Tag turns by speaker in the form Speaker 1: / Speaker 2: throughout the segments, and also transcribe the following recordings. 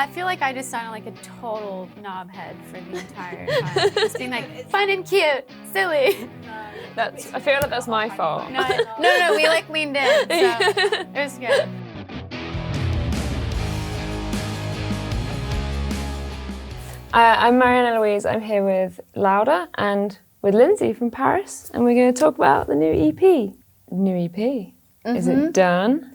Speaker 1: I feel like I just sounded like a total knobhead for the entire time. Just being like, fun and cute, silly.
Speaker 2: I feel like that's my fault.
Speaker 1: No, we like leaned in, so it was good.
Speaker 2: I'm Marianne Eloise. I'm here with Louder and with Lindsay from Paris, and we're going to talk about the new EP. New EP? Mm-hmm. Is it done?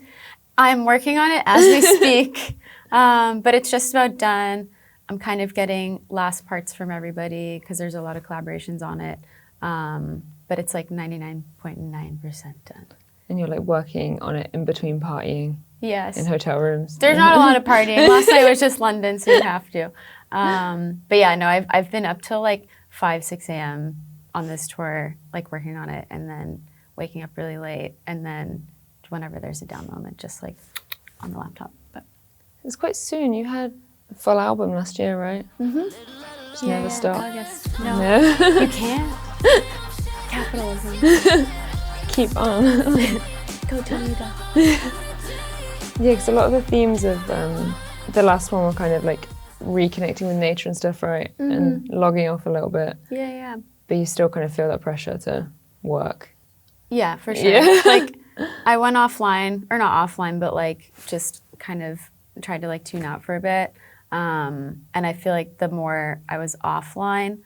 Speaker 1: I'm working on it as we speak, but it's just about done. I'm kind of getting last parts from everybody because there's a lot of collaborations on it, but it's like 99.9% done.
Speaker 2: And you're like working on it in between partying?
Speaker 1: Yes.
Speaker 2: In hotel rooms?
Speaker 1: There's not a lot of partying. Last night was just London, so you have to. But yeah, no, I've been up till like 5, 6 a.m. on this tour, like working on it, and then waking up really late, and then whenever there's a down moment, just like on the laptop. But
Speaker 2: it's quite soon. You had a full album last year, right? Mm-hmm. Just never stop.
Speaker 1: August. No, you can't. Capitalism.
Speaker 2: Keep on.
Speaker 1: Go Toledo.
Speaker 2: Yeah, because a lot of the themes of the last one were kind of like reconnecting with nature and stuff, right? Mm-hmm. And logging off a little bit.
Speaker 1: Yeah.
Speaker 2: But you still kind of feel that pressure to work. Yeah,
Speaker 1: for sure. Yeah. Like, I went offline, or not offline, but like just kind of tried to like tune out for a bit. And I feel like the more I was offline,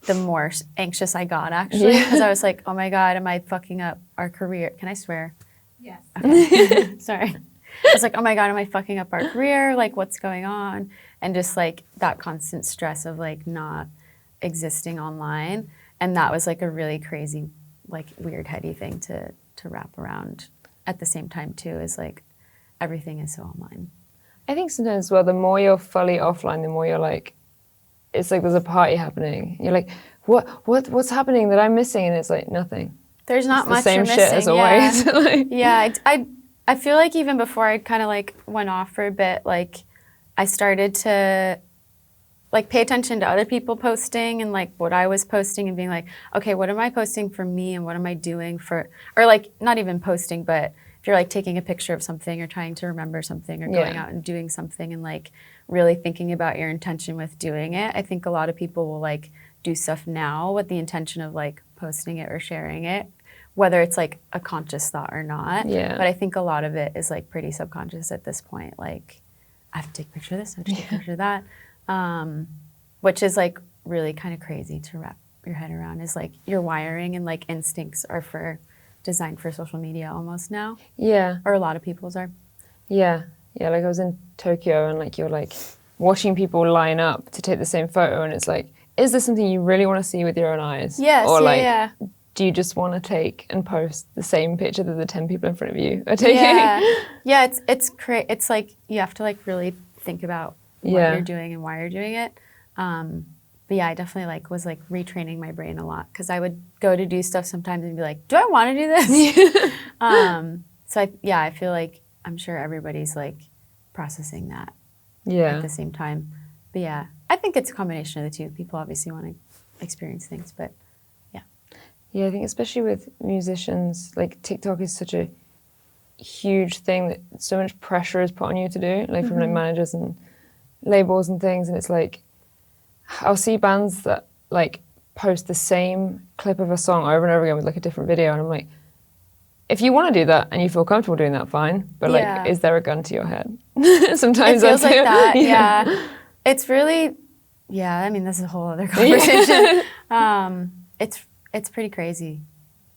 Speaker 1: the more anxious I got, actually. Because I was like, oh my God, am I fucking up our career? Can I swear?
Speaker 3: Yes.
Speaker 1: Okay. Sorry. I was like, oh my God, am I fucking up our career? Like, what's going on? And just like that constant stress of like not existing online. And that was like a really crazy, like weird, heady thing to wrap around at the same time too, is like everything is so online.
Speaker 2: I think sometimes, well, the more you're fully offline, the more you're like, it's like there's a party happening. You're like, what's happening that I'm missing? And it's like, nothing.
Speaker 1: There's not much
Speaker 2: you're missing. The same shit as always.
Speaker 1: Like, yeah, I feel like even before I kind of like went off for a bit, like I started to like pay attention to other people posting and like what I was posting and being like, okay, what am I posting for me and what am I doing for, or like not even posting, but if you're like taking a picture of something or trying to remember something or going out and doing something and like really thinking about your intention with doing it. I think a lot of people will like do stuff now with the intention of like posting it or sharing it, whether it's like a conscious thought or not.
Speaker 2: Yeah.
Speaker 1: But I think a lot of it is like pretty subconscious at this point. Like, I have to take a picture of this, I have to take a picture of that. Which is like really kind of crazy to wrap your head around, is like your wiring and like instincts are designed for social media almost now.
Speaker 2: Yeah.
Speaker 1: Or a lot of people's are.
Speaker 2: Yeah. Yeah, like I was in Tokyo and like you're like watching people line up to take the same photo and it's like, is this something you really want to see with your own eyes?
Speaker 1: Yes,
Speaker 2: or like,
Speaker 1: yeah.
Speaker 2: Do you just want to take and post the same picture that the 10 people in front of you are taking?
Speaker 1: Yeah, it's like you have to like really think about what you're doing and why you're doing it. But yeah, I definitely like was like retraining my brain a lot because I would go to do stuff sometimes and be like, do I want to do this? So I feel like I'm sure everybody's like processing that at the same time. But yeah, I think it's a combination of the two. People obviously want to experience things, but yeah.
Speaker 2: Yeah, I think especially with musicians, like TikTok is such a huge thing that so much pressure is put on you to do, like from like managers and labels and things, and it's like I'll see bands that like post the same clip of a song over and over again with like a different video, and I'm like, if you want to do that and you feel comfortable doing that, fine, but like is there a gun to your head? Sometimes
Speaker 1: it feels like that. Yeah. It's really, I mean, this is a whole other conversation. It's pretty crazy.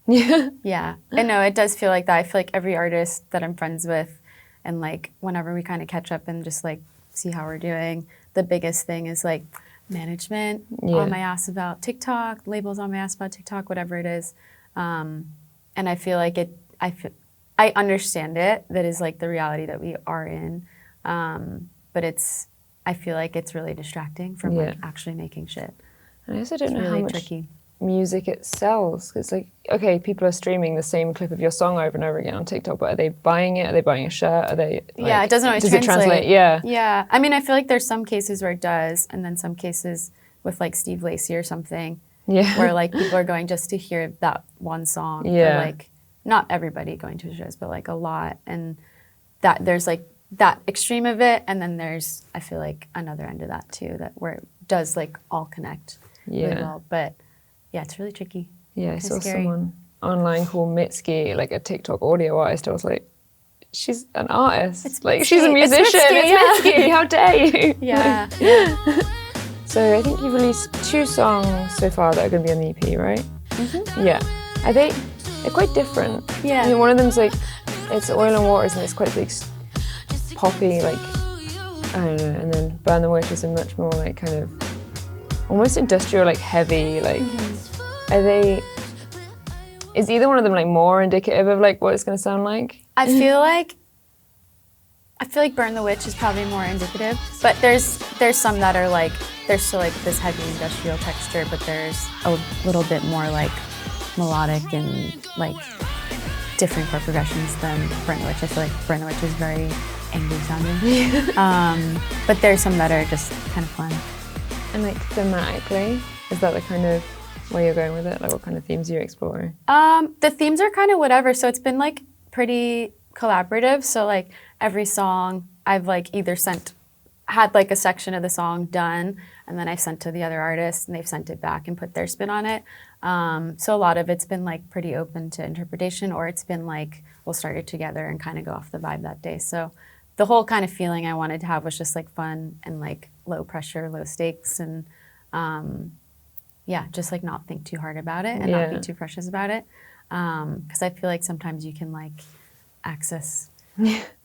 Speaker 1: Yeah. I know, it does feel like that. I feel like every artist that I'm friends with, and like whenever we kind of catch up and just like see how we're doing, the biggest thing is like management on my ass about TikTok, labels on my ass about TikTok, whatever it is. And I feel like I understand it. That is like the reality that we are in. But I feel like it's really distracting from like actually making shit.
Speaker 2: And I also don't know
Speaker 1: really
Speaker 2: how much
Speaker 1: tricky.
Speaker 2: Music it sells. It's like, okay, people are streaming the same clip of your song over and over again on TikTok, but are they buying it? Are they buying a shirt? Are they like,
Speaker 1: it doesn't always
Speaker 2: does it translate?
Speaker 1: Yeah. I mean, I feel like there's some cases where it does, and then some cases with like Steve Lacy or something, where like people are going just to hear that one song. Or, like, not everybody going to shows, but like a lot. And that there's like that extreme of it, and then there's, I feel like, another end of that too, that where it does like all connect really well. But yeah, it's really tricky.
Speaker 2: Yeah, I saw someone online called Mitski, like a TikTok audio artist. I was like, she's an artist.
Speaker 1: It's
Speaker 2: like
Speaker 1: Mitski.
Speaker 2: she's a musician. It's Mitski. How dare you?
Speaker 1: Yeah.
Speaker 2: So I think you've released 2 songs so far that are going to be on the EP, right?
Speaker 1: Mm-hmm.
Speaker 2: Yeah. They're quite different.
Speaker 1: Yeah.
Speaker 2: I mean, one of them's like, it's Oil and Waters, and it's quite like poppy, like, I don't know. And then Burn the Witch is a much more like kind of almost industrial, like heavy, like, is either one of them like more indicative of like what it's going to sound like?
Speaker 1: I feel like Burn the Witch is probably more indicative, but there's some that are like, there's still like this heavy industrial texture, but there's a little bit more like melodic and like different chord progressions than Burn the Witch. I feel like Burn the Witch is very angry sounding. But there's some that are just kind of fun.
Speaker 2: And like thematically, is that the kind of where you're going with it? Like what kind of themes are you exploring?
Speaker 1: The themes are kind of whatever, so it's been like pretty collaborative. So like every song I've like either had like a section of the song done, and then I've sent to the other artists and they've sent it back and put their spin on it. So a lot of it's been like pretty open to interpretation, or it's been like we'll start it together and kind of go off the vibe that day. So the whole kind of feeling I wanted to have was just like fun and like low pressure, low stakes, and just like not think too hard about it and not be too precious about it. Because I feel like sometimes you can like access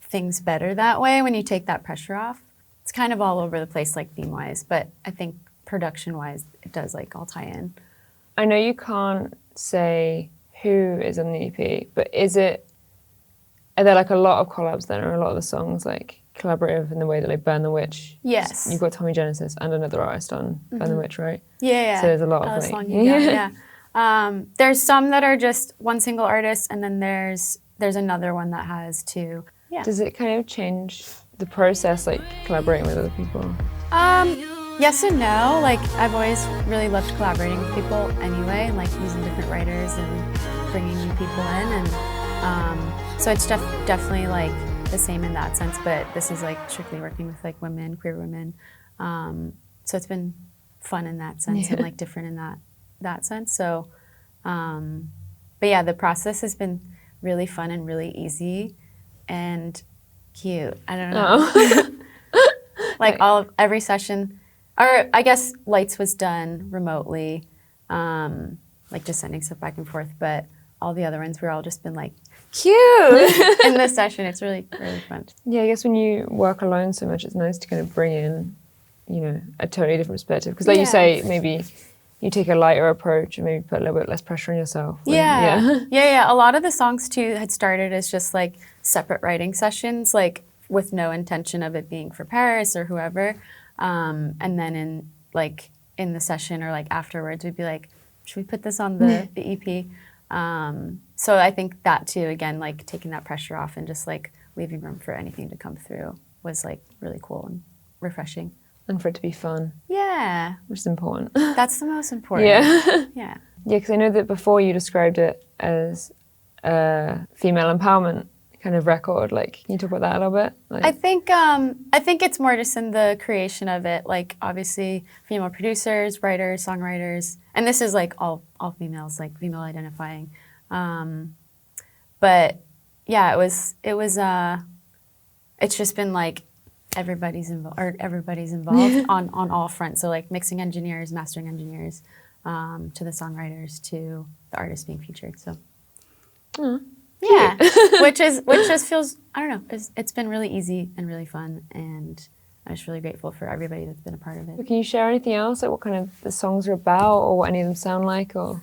Speaker 1: things better that way when you take that pressure off. It's kind of all over the place, like theme-wise, but I think production-wise, it does like all tie in.
Speaker 2: I know you can't say who is on the EP, but are there like a lot of collabs then, or a lot of the songs like collaborative in the way that like Burn the Witch?
Speaker 1: Yes.
Speaker 2: You've got Tommy Genesis and another artist on Burn the Witch, right?
Speaker 1: Yeah.
Speaker 2: So there's a lot of
Speaker 1: like, there's some that are just one single artist, and then there's another one that has 2. Yeah.
Speaker 2: Does it kind of change the process, like collaborating with other people?
Speaker 1: Yes and no. Like I've always really loved collaborating with people anyway, and like using different writers and bringing new people in, and so it's definitely like the same in that sense. But this is like strictly working with like women, queer women. So it's been fun in that sense and like different in that sense. So, but yeah, the process has been really fun and really easy and cute. I don't know. Like every session, or I guess Lights was done remotely, like just sending stuff back and forth, but all the other ones we're all just been like cute in this session. It's really, really fun.
Speaker 2: Yeah, I guess when you work alone so much, it's nice to kind of bring in, a totally different perspective. Because like you say, maybe you take a lighter approach and maybe put a little bit less pressure on yourself.
Speaker 1: Yeah. A lot of the songs too had started as just like separate writing sessions, like with no intention of it being for PVRIS or whoever. And then in the session or like afterwards, we'd be like, should we put this on the EP? So I think that too, again, like taking that pressure off and just like leaving room for anything to come through was like really cool and refreshing.
Speaker 2: And for it to be fun.
Speaker 1: Yeah.
Speaker 2: Which is important.
Speaker 1: That's the most important.
Speaker 2: Yeah.
Speaker 1: Yeah,
Speaker 2: because I know that before you described it as a female empowerment kind of record. Like, can you talk about that a little bit? Like,
Speaker 1: I think it's more just in the creation of it. Like, obviously, female producers, writers, songwriters, and this is like all females, like female identifying. But yeah, it's just been like everybody's involved on all fronts. So like mixing engineers, mastering engineers, to the songwriters, to the artists being featured. So. Yeah, which just feels, I don't know, it's been really easy and really fun, and I'm just really grateful for everybody that's been a part of it.
Speaker 2: Can you share anything else, like what kind of the songs are about, or what any of them sound like, or?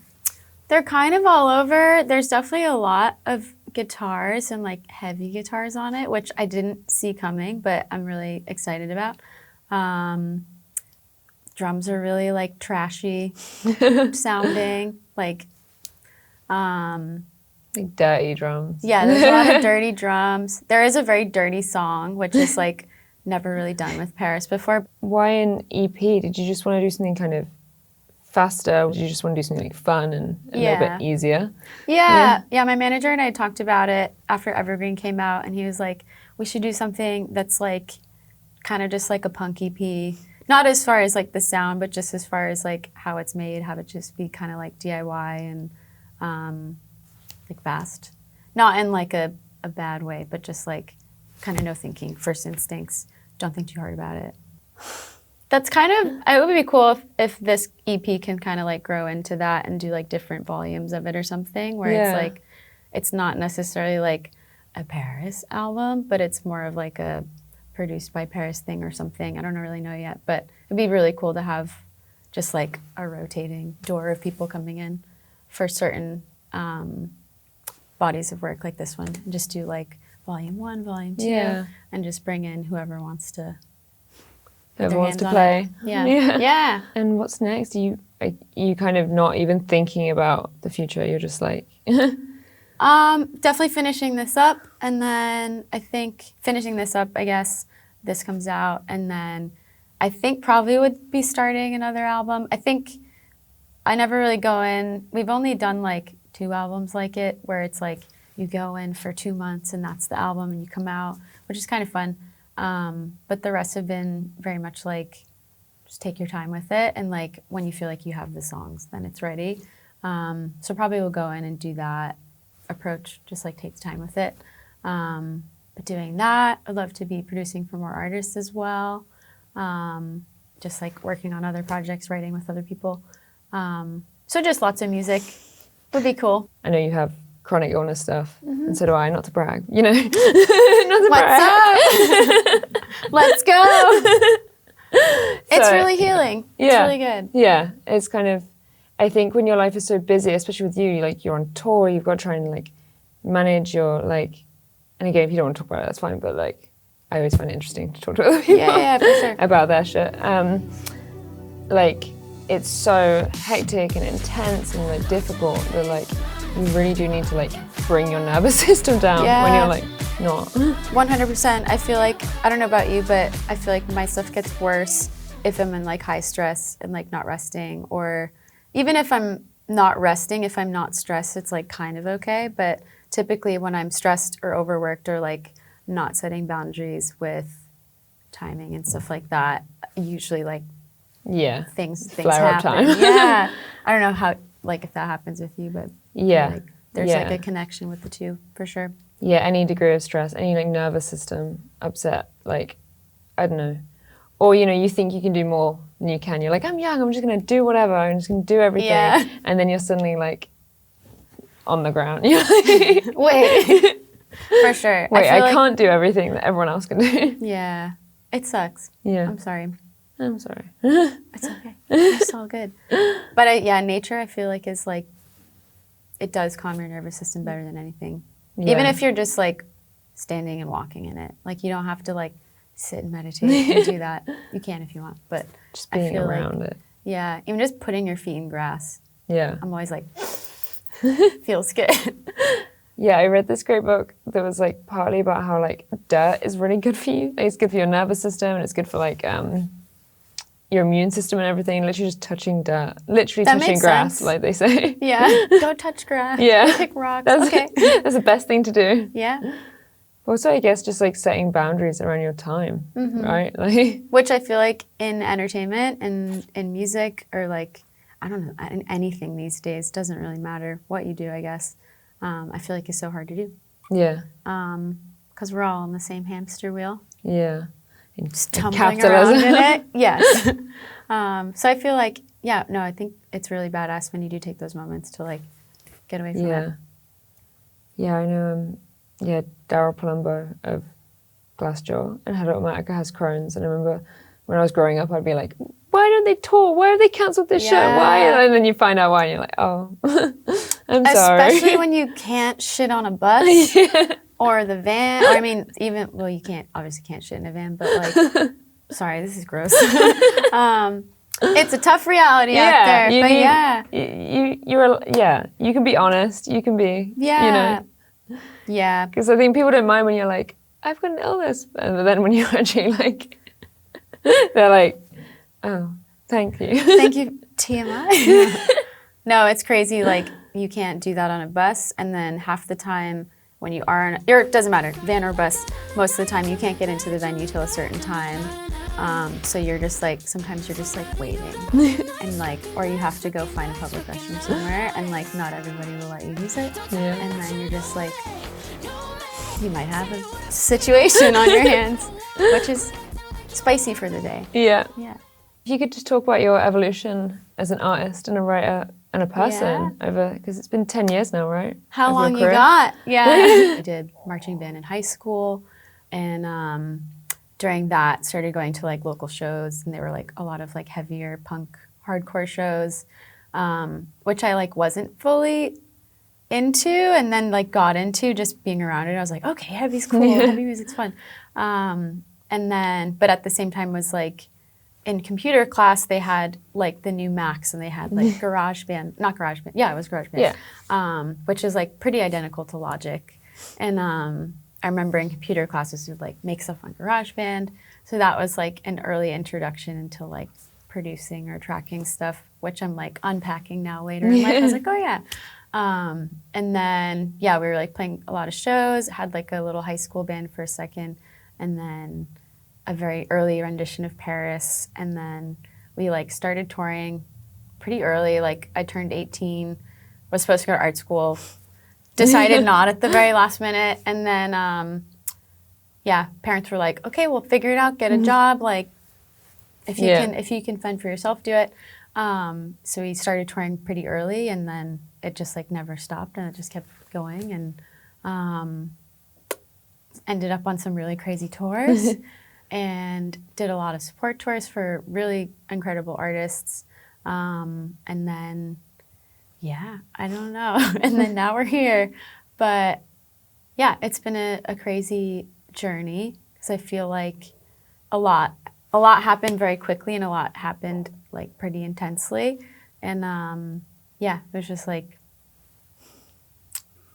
Speaker 1: They're kind of all over. There's definitely a lot of guitars and like heavy guitars on it, which I didn't see coming, but I'm really excited about. Drums are really like trashy sounding, like
Speaker 2: dirty drums.
Speaker 1: Yeah, there's a lot of dirty drums. There is a very dirty song, which is like never really done with PVRIS before.
Speaker 2: Why an EP? Did you just want to do something kind of faster? Or did you just want to do something like fun and a little bit easier?
Speaker 1: Yeah, my manager and I talked about it after Evergreen came out, and he was like, we should do something that's like kind of just like a punk EP. Not as far as like the sound, but just as far as like how it's made, have it just be kind of like DIY and like fast. Not in like a bad way, but just like kind of no thinking, first instincts. Don't think too hard about it. That's kind of, it would be cool if this EP can kind of like grow into that and do like different volumes of it or something where it's like, it's not necessarily like a PVRIS album, but it's more of like a produced by PVRIS thing or something. I don't really know yet, but it'd be really cool to have just like a rotating door of people coming in for certain bodies of work like this one. And just do like volume 1, volume 2, and just bring in whoever wants to.
Speaker 2: Whoever wants to play.
Speaker 1: Yeah.
Speaker 2: And what's next? Are you kind of not even thinking about the future? You're just like.
Speaker 1: Definitely finishing this up, and then I think finishing this up, I guess this comes out, and then I think probably would be starting another album. I think I never really go in. We've only done like 2 albums like it, where it's like you go in for 2 months and that's the album, and you come out, which is kind of fun. But the rest have been very much like just take your time with it, and like when you feel like you have the songs, then it's ready. So probably we'll go in and do that approach, just like take the time with it. But doing that, I'd love to be producing for more artists as well. Just like working on other projects, writing with other people. So just lots of music would be cool.
Speaker 2: I know you have chronic illness stuff, and so do I, not to brag, you know. Not to
Speaker 1: What's up? Let's go. It's really healing. It's really good.
Speaker 2: Yeah, it's kind of, I think when your life is so busy, especially with you, like you're on tour, you've got to try and like manage your like, and again, if you don't want to talk about it, that's fine, but like, I always find it interesting to talk to other people
Speaker 1: for sure.
Speaker 2: about their shit. Like, it's so hectic and intense and like difficult that like, you really do need to like bring your nervous system down when you're like not.
Speaker 1: 100%. I feel like, I don't know about you, but I feel like my stuff gets worse if I'm in like high stress and like not resting, or even if I'm not resting, if I'm not stressed, it's like kind of okay. But typically when I'm stressed or overworked or like not setting boundaries with timing and stuff like that, usually like things
Speaker 2: flare up
Speaker 1: happen.
Speaker 2: time.
Speaker 1: I don't know how, like if that happens with you, but like, there's like a connection with the two for sure.
Speaker 2: Yeah, any degree of stress, any like nervous system upset, like, I don't know. Or, you know, you think you can do more than you can. You're like, I'm young, I'm just going to do whatever. I'm just going to do everything.
Speaker 1: Yeah.
Speaker 2: And then you're suddenly like on the ground. You're like,
Speaker 1: wait. For sure.
Speaker 2: Wait, I can't do everything that everyone else can do.
Speaker 1: Yeah. It sucks.
Speaker 2: Yeah.
Speaker 1: I'm sorry.
Speaker 2: It's
Speaker 1: okay. It's all good. But nature I feel like is like, it does calm your nervous system better than anything. Yeah. Even if you're just like standing and walking in it. Like you don't have to like sit and meditate and do that. You can if you want, but
Speaker 2: just being around it.
Speaker 1: Yeah, even just putting your feet in grass.
Speaker 2: Yeah.
Speaker 1: I'm always like, feels good.
Speaker 2: Yeah, I read this great book that was like partly about how like dirt is really good for you. Like, it's good for your nervous system and it's good for like your immune system and everything. Literally just touching dirt, literally
Speaker 1: that
Speaker 2: touching grass, like they say.
Speaker 1: Yeah, don't touch grass.
Speaker 2: Yeah,
Speaker 1: pick rocks.
Speaker 2: That's the best thing to do.
Speaker 1: Yeah.
Speaker 2: Also, I guess just like setting boundaries around your time, right? Like,
Speaker 1: which I feel like in entertainment and in music, or like, I don't know, in anything these days, doesn't really matter what you do, I guess. I feel like it's so hard to do.
Speaker 2: Yeah.
Speaker 1: Because we're all on the same hamster wheel.
Speaker 2: Yeah.
Speaker 1: Just tumbling around in it. Yes. So I feel like, I think it's really badass when you do take those moments to like get away from it.
Speaker 2: Yeah, I know. Daryl Palumbo of Glassjaw and Head Automatica has Crohn's, and I remember when I was growing up, I'd be like, why don't they tour? Why have they cancelled this show? Why? And then you find out why, and you're like, oh, I'm sorry.
Speaker 1: Especially when you can't shit on a bus or the van. Or, I mean, you obviously can't shit in a van, but like, sorry, this is gross. It's a tough reality out there,
Speaker 2: you can be honest. You can be, you know.
Speaker 1: Yeah.
Speaker 2: Because I think people don't mind when you're like, I've got an illness. And then when you're actually like, they're like, oh, thank you.
Speaker 1: Thank you, TMI. No, it's crazy. Like, you can't do that on a bus. And then half the time when you are or it doesn't matter, van or bus, most of the time you can't get into the venue till a certain time. So you're just like, sometimes you're just like waiting and like, or you have to go find a public restroom somewhere and like not everybody will let you use it.
Speaker 2: Yeah.
Speaker 1: And then you're just like, you might have a situation on your hands, which is spicy for the day.
Speaker 2: Yeah.
Speaker 1: Yeah.
Speaker 2: If you could just talk about your evolution as an artist and a writer and a person over, because it's been 10 years now, right?
Speaker 1: How
Speaker 2: of
Speaker 1: long
Speaker 2: your
Speaker 1: you
Speaker 2: career?
Speaker 1: got? Yeah. I did marching band in high school, and during that started going to like local shows, and they were like a lot of like heavier punk hardcore shows, which I like wasn't fully into, and then like got into just being around it. I was like, okay, heavy's cool, heavy music's fun. And then, but at the same time was like, in computer class, they had like the new Macs, and they had like GarageBand, not GarageBand, yeah, it was GarageBand, which is like pretty identical to Logic. And I remember in computer classes, we would like make stuff on GarageBand. So that was like an early introduction into like producing or tracking stuff, which I'm like unpacking now later in life. I was like, oh yeah. And then, yeah, we were like playing a lot of shows, had like a little high school band for a second, and then a very early rendition of PVRIS, and then we like started touring pretty early. Like I turned 18, was supposed to go to art school, decided not at the very last minute, and then parents were like, okay, we'll figure it out, get a job, like if you can fend for yourself, do it. So we started touring pretty early, and then it just like never stopped, and it just kept going, and ended up on some really crazy tours. And did a lot of support tours for really incredible artists. And then, I don't know. And then now we're here. But yeah, it's been a crazy journey, because I feel like a lot happened very quickly, and a lot happened like pretty intensely. And it was just like,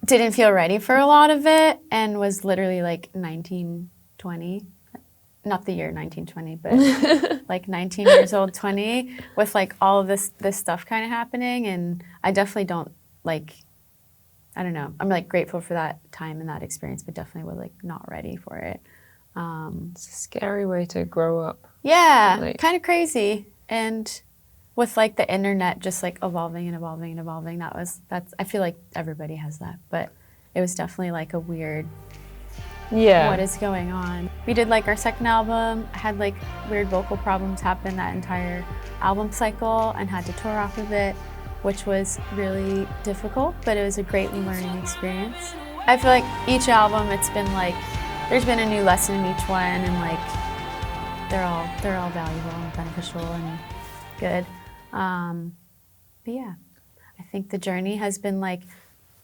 Speaker 1: didn't feel ready for a lot of it, and was literally like 19, 20. Not the year 1920, but like 19 years old, 20, with like all of this stuff kind of happening. And I definitely don't like, I don't know. I'm like grateful for that time and that experience, but definitely was like not ready for it.
Speaker 2: It's a scary way to grow up.
Speaker 1: Yeah,
Speaker 2: Like,
Speaker 1: kind of crazy. And with like the internet just like evolving and evolving and evolving, I feel like everybody has that, but it was definitely like a weird, what is going on? We did like our second album, had like weird vocal problems happen that entire album cycle, and had to tour off of it, which was really difficult, but it was a great learning experience. I feel like each album, it's been like, there's been a new lesson in each one, and like they're all valuable and beneficial and good. But yeah, I think the journey has been like,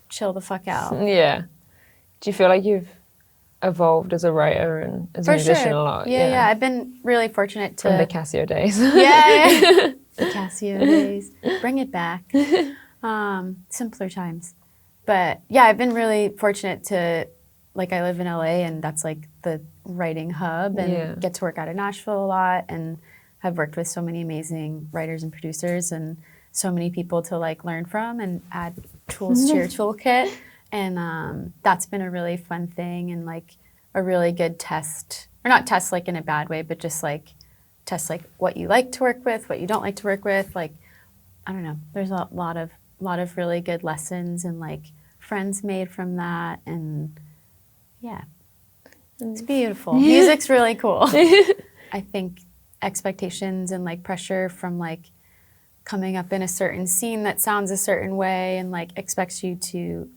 Speaker 1: chill the fuck out.
Speaker 2: Yeah. Do you feel like you've evolved as a writer and as a musician a lot?
Speaker 1: Yeah. I've been really fortunate to...
Speaker 2: From the Casio days.
Speaker 1: The Casio days. Bring it back. Simpler times. But yeah, I've been really fortunate to, like, I live in LA, and that's like the writing hub, and get to work out of Nashville a lot, and have worked with so many amazing writers and producers, and so many people to like learn from and add tools to your toolkit. And that's been a really fun thing, and like a really good test, or not test like in a bad way, but just like test like what you like to work with, what you don't like to work with. Like, I don't know, there's a lot of really good lessons and like friends made from that. And yeah, it's beautiful. Music's really cool. I think expectations and like pressure from like coming up in a certain scene that sounds a certain way, and like expects you to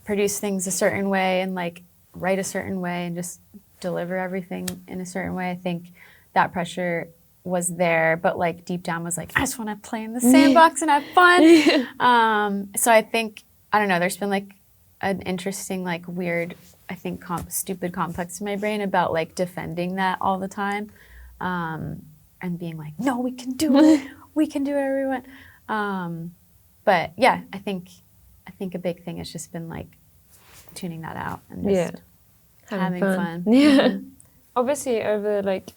Speaker 1: produce things a certain way, and like write a certain way, and just deliver everything in a certain way. I think that pressure was there, but like deep down was like, I just want to play in the sandbox and have fun. So I think, I don't know, there's been like an interesting, like weird, I think stupid complex in my brain about like defending that all the time, and being like, no, we can do it. We can do it, everyone. But yeah, I think a big thing has just been like tuning that out and just having fun.
Speaker 2: Yeah. Obviously, over like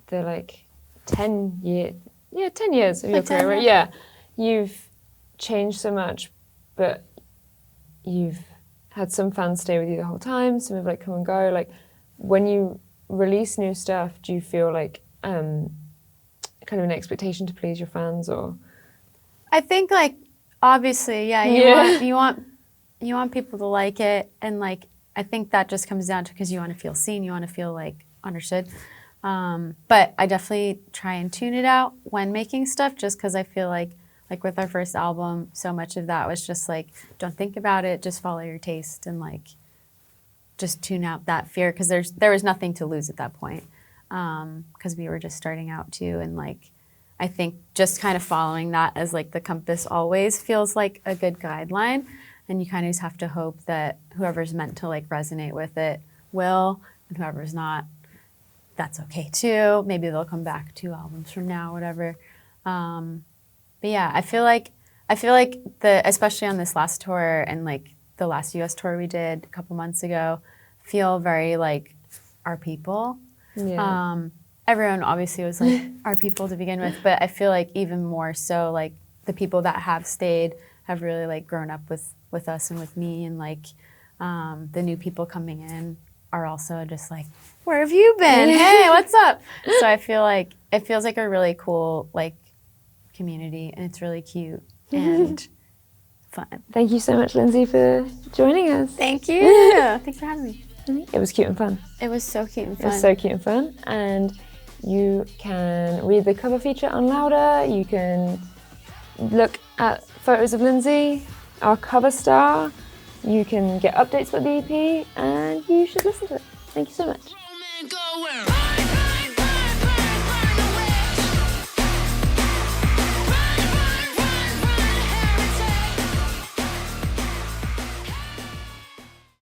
Speaker 2: the 10 years of your career, right? Yeah, you've changed so much, but you've had some fans stay with you the whole time, some have like come and go. Like when you release new stuff, do you feel like kind of an expectation to please your fans, or?
Speaker 1: I think like obviously, yeah, you want people to like it, and like I think that just comes down to because you want to feel seen, you want to feel like understood. But I definitely try and tune it out when making stuff, just because I feel like with our first album, so much of that was just like, don't think about it, just follow your taste, and like just tune out that fear, because there was nothing to lose at that point, because we were just starting out too, and like I think just kind of following that as like the compass always feels like a good guideline, and you kind of just have to hope that whoever's meant to like resonate with it will, and whoever's not, that's okay too. Maybe they'll come back 2 albums from now, whatever. But yeah, I feel like especially on this last tour and like the last US tour we did a couple months ago, feel very like our people.
Speaker 2: Yeah.
Speaker 1: Everyone obviously was like our people to begin with, but I feel like even more so like the people that have stayed have really like grown up with us and with me, and like the new people coming in are also just like, where have you been? Hey, what's up? So I feel like it feels like a really cool like community, and it's really cute and fun.
Speaker 2: Thank you so much, Lyndsey, for joining us.
Speaker 1: Thank you. Thanks for having me.
Speaker 2: It was cute and fun.
Speaker 1: It was so cute and fun.
Speaker 2: It was so cute and fun. And you can read the cover feature on Louder. You can look at photos of Lyndsey, our cover star. You can get updates about the EP, and you should listen to it. Thank you so much.